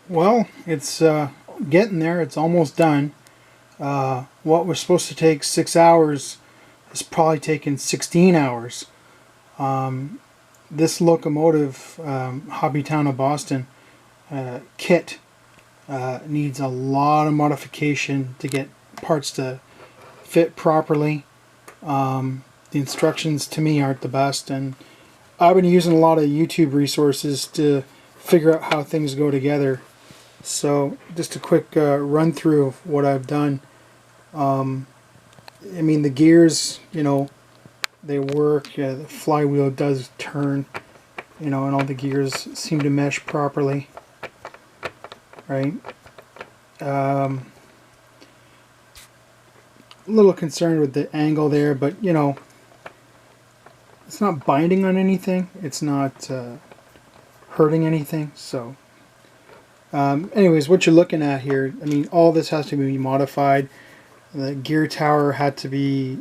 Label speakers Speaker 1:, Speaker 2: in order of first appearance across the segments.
Speaker 1: Well, it's getting there. It's almost done. What was supposed to take 6 hours has probably taken 16 hours. This locomotive, HobbyTown of Boston kit, needs a lot of modification to get parts to fit properly. The instructions to me aren't the best, and I've been using a lot of YouTube resources to figure out how things go together. So just a quick run through of what I've done. I mean, the gears, they work. Yeah, the flywheel does turn, and all the gears seem to mesh properly, right? A little concerned with the angle there, but it's not binding on anything. It's not hurting anything. So anyways, what you're looking at here, I mean, all this has to be modified. The gear tower had to be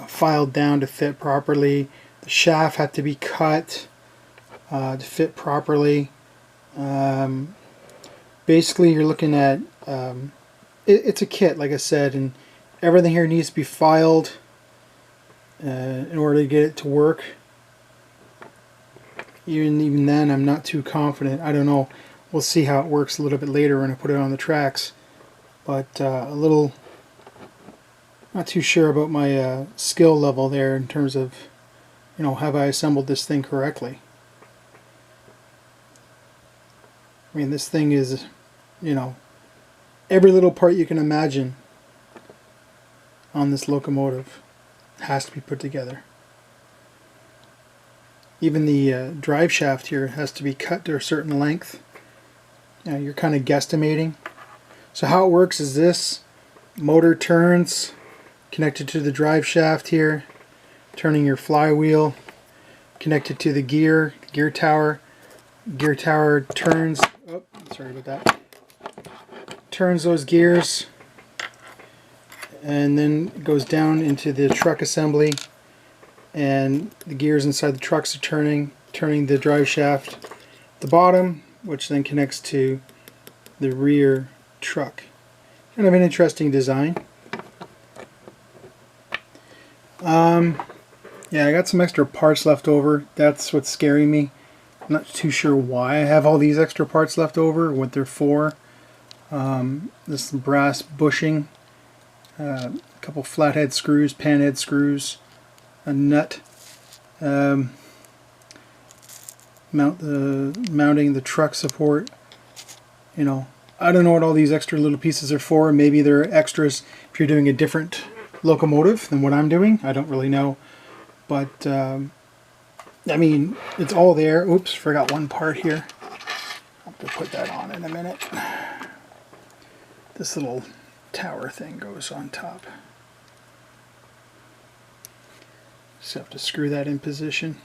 Speaker 1: filed down to fit properly. The shaft had to be cut to fit properly. Basically, you're looking at it's a kit, like I said, and everything here needs to be filed in order to get it to work. Even then, I'm not too confident. I don't know. We'll see how it works a little bit later when I put it on the tracks. But a little not too sure about my skill level there in terms of, have I assembled this thing correctly? I mean, this thing is, every little part you can imagine on this locomotive has to be put together. Even the drive shaft here has to be cut to a certain length. You're kind of guesstimating. So how it works is this motor turns, connected to the drive shaft here, turning your flywheel, connected to the gear tower. Gear tower turns, sorry about that, turns those gears, and then goes down into the truck assembly, and the gears inside the trucks are turning the drive shaft at the bottom, which then connects to the rear truck. Kind of an interesting design. Yeah, I got some extra parts left over. That's what's scaring me. I'm not too sure why I have all these extra parts left over, what they're for. This brass bushing, a couple flathead screws, panhead screws, a nut, mounting the truck support. I don't know what all these extra little pieces are for. Maybe they're extras if you're doing a different locomotive than what I'm doing. I don't really know. But, I mean, it's all there. Oops, forgot one part here. I'll have to put that on in a minute. This little tower thing goes on top. Just have to screw that in position.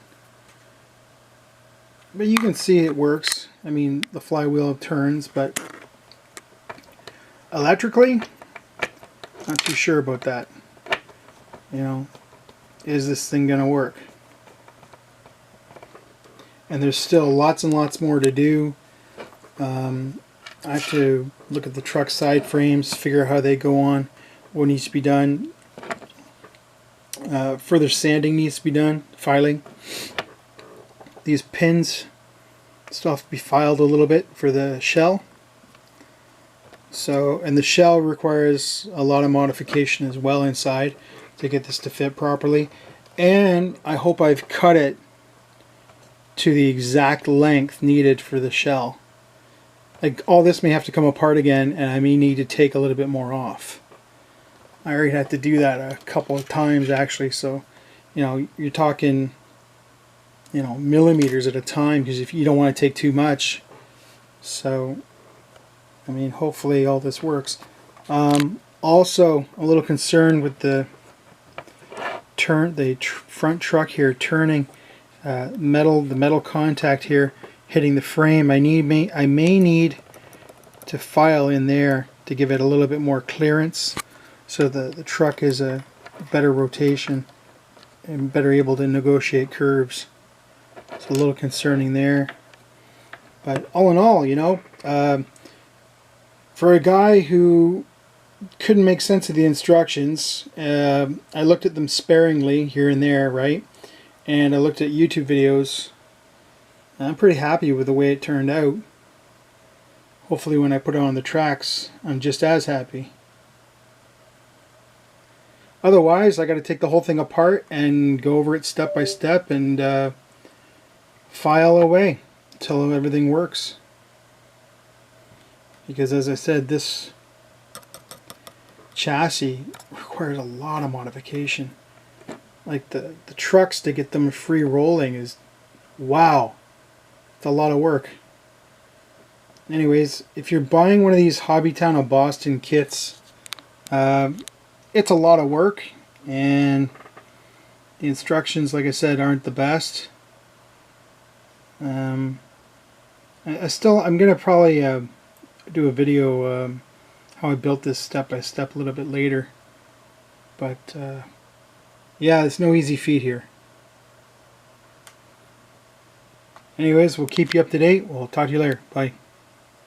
Speaker 1: But you can see it works. I mean, the flywheel turns, but electrically, not too sure about that. Is this thing gonna work? And there's still lots and lots more to do. I have to look at the truck side frames, figure out how they go on, what needs to be done. Further sanding needs to be done, filing. These pins still have to be filed a little bit for the shell. So, and the shell requires a lot of modification as well inside to get this to fit properly. And I hope I've cut it to the exact length needed for the shell. Like, all this may have to come apart again, and I may need to take a little bit more off. I already had to do that a couple of times actually, so you're talking millimeters at a time, because if you don't want to take too much. So I mean, hopefully all this works. Also a little concerned with the front truck here turning, the metal contact here hitting the frame. I may need to file in there to give it a little bit more clearance, so the truck is a better rotation and better able to negotiate curves. It's a little concerning there, But all in all, you know, for a guy who couldn't make sense of the instructions, I looked at them sparingly here and there, right? And I looked at YouTube videos. I'm pretty happy with the way it turned out. Hopefully when I put it on the tracks, I'm just as happy. Otherwise, I got to take the whole thing apart and go over it step by step and file away until everything works. Because as I said, this chassis requires a lot of modification. Like the trucks, to get them free rolling is, wow, it's a lot of work. Anyways, if you're buying one of these HobbyTown of Boston kits, it's a lot of work, and the instructions, like I said, aren't the best. I'm gonna probably do a video how I built this step by step a little bit later, but yeah, it's no easy feat here. Anyways, we'll keep you up to date. We'll talk to you later. Bye.